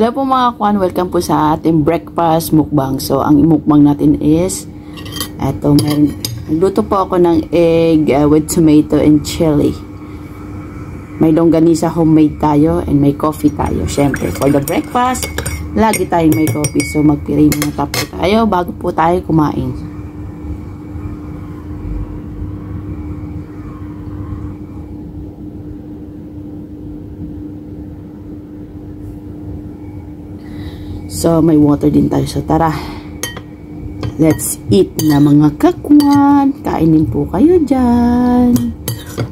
Hello po mga kwan, welcome po sa ating breakfast mukbang. So, ang mukbang natin is, eto, nagluto po ako ng egg with tomato and chili. May longganisa homemade tayo and may coffee tayo. Siyempre, for the breakfast, lagi tayong may coffee. So, magpiray muna po tayo bago po tayo kumain. So, may water din tayo. So, tara. Let's eat na mga kakwan. Kainin po kayo dyan.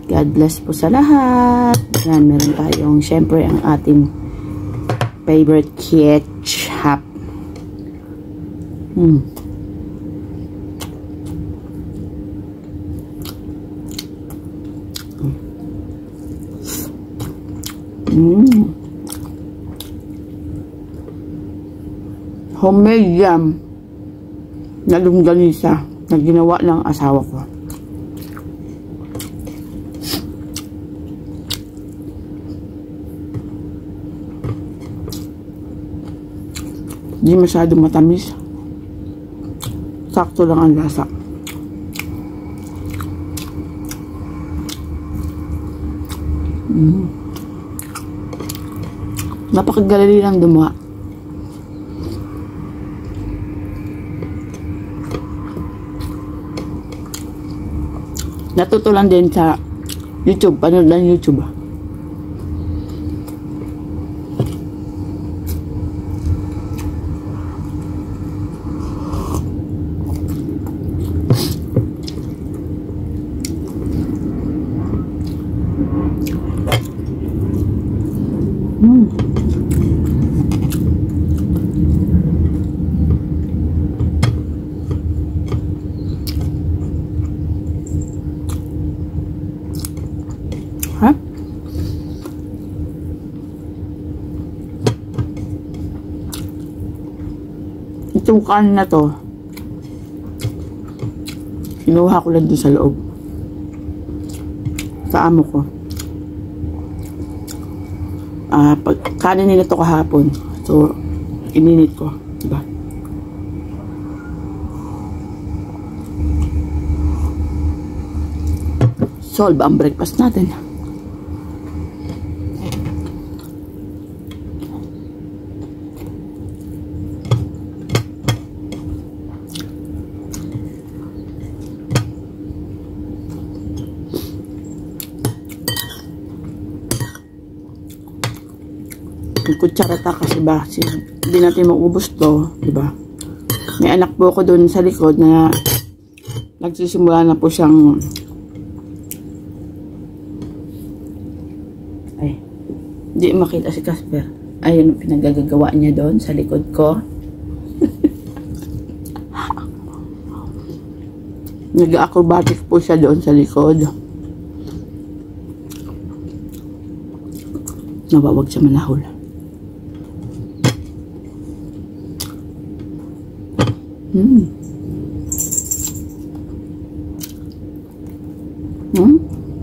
God bless po sa lahat. Yan, meron tayong, syempre, ang ating favorite ketchup. Homemade jam na longganisa na ginawa ng asawa ko. Hindi masyadong matamis. Sakto lang ang lasa. Napakagalali lang gumawa. Natuto lang din sa YouTube. Panood lang YouTube. Ha? Itong kanin na to, kinuha ko lang doon sa loob. Sa amo ko. Kanin nila to kahapon. So, ininit ko. Diba? Solve ang breakfast natin. Kutsarata kasi ba, hindi natin maubos to, diba? May anak po ako doon sa likod na nagsisimula na po siyang hindi makita si Casper. Ayun ang pinagagagawa niya doon sa likod ko. Nag-acrobatic po siya doon sa likod. Nawawag siya manahol.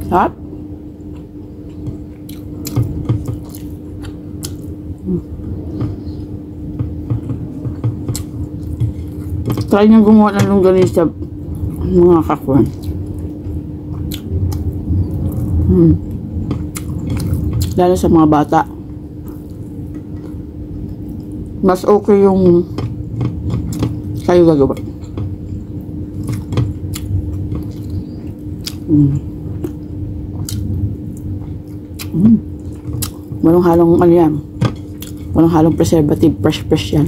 Sarap. Try niyo gumawa ng longganisa, mga kakwan. Lalo sa mga bata. Mas okay yung kayo gagawa. Walang halong ano yan. Walang halong preservative. Fresh yan.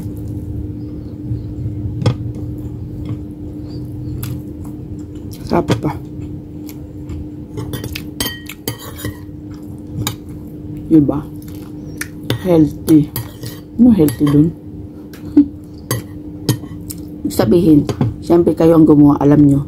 Sarap pa. Diba? Healthy. Ano healthy dun? Sabihin, siyempre kayo ang gumawa, alam nyo.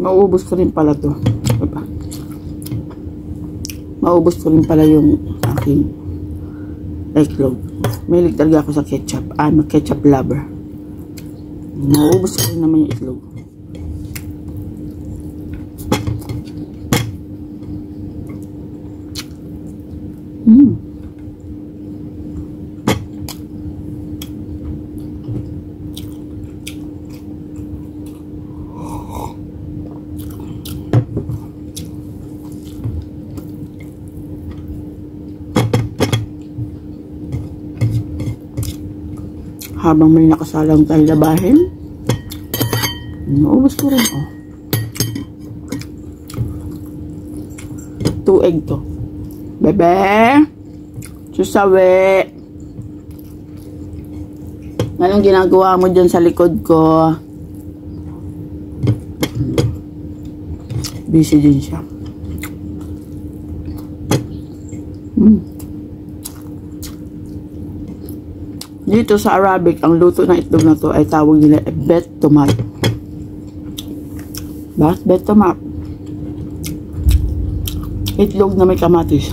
Mauubos ko rin pala to. Diba? Mauubos ko rin pala yung aking itlog. Mahilig talaga ako sa ketchup. I'm a ketchup lover. Mauubos ko rin naman yung itlog. Habang may nakasalang tayo labahin, naubos ko rin, oh. 2 egg to. Bebe! Susawi! Anong ginagawa mo dyan sa likod ko? Busy din siya. Dito sa Arabic, ang luto ng itlog na to ay tawag nila bet tomat. Bakit bet tomat? Itlog na may kamatis.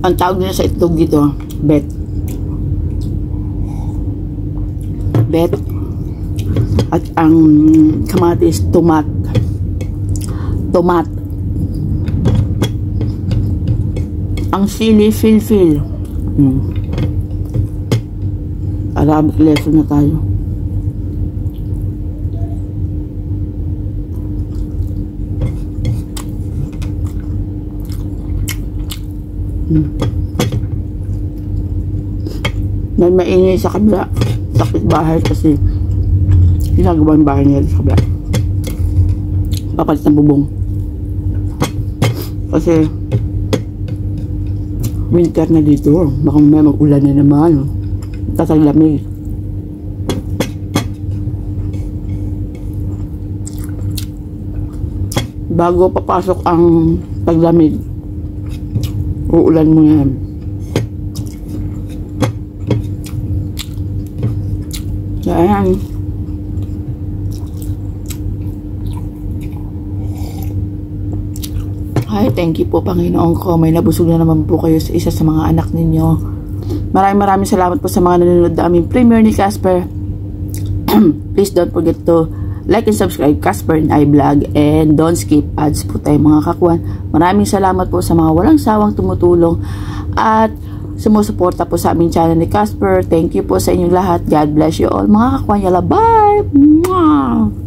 Ang tawag nila sa itlog dito, bet. Bet. At ang kamatis, tomat. Tomat. Ang sili, fil-fil. Arabic lesson na tayo. May maingay sa kabila. Sakit bahay kasi ginagawa yung bahay niya sa kabila. Papalit ng bubong. Kasi winter na dito. Baka may mag-ulan na naman. Tataglamig. Bago papasok ang taglamig, uulan mo yan. Yan. Ay, thank you po, Panginoon ko. May nabusog na naman po kayo sa isa sa mga anak ninyo. Maraming salamat po sa mga nanonood na aming premiere ni Casper. Please don't forget to like and subscribe Casper and I Vlog, and don't skip ads po tayo mga kakwan. Maraming salamat po sa mga walang sawang tumutulong at sumusuporta po sa aming channel ni Casper. Thank you po sa inyong lahat. God bless you all mga kakwan. Yala, bye! Mwah!